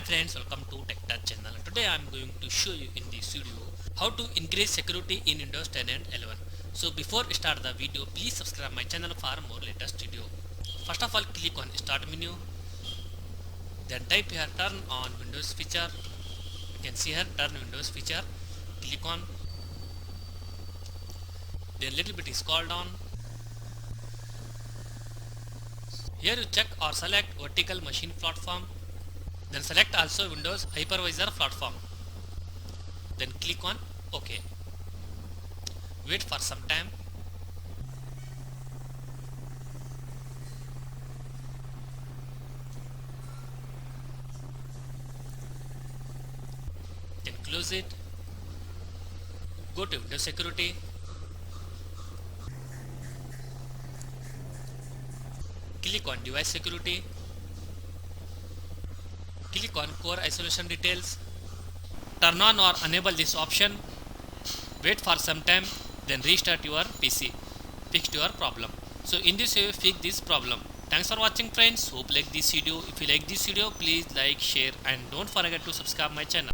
friends, welcome to Tech Touch channel. Today I am going to show you in this video how to increase security in Windows 10 and 11. So before start the video, please subscribe my channel for more latest video. First of all, click on Start menu. Then type here Turn on Windows feature. You can see here Turn Windows feature. Click on. Then little bit scroll down. Here you check or select vertical machine platform. Then select also Windows Hypervisor platform. Then click on OK. Wait for some time. Then close it. Go to Windows Security. Click on Device Security. Click on Core Isolation Details. Turn on or enable this option. Wait for some time, then restart your PC. Fix your problem. So in this way, fix this problem. Thanks for watching, friends. Hope you like this video. If you like this video, please like, share, and don't forget to subscribe my channel.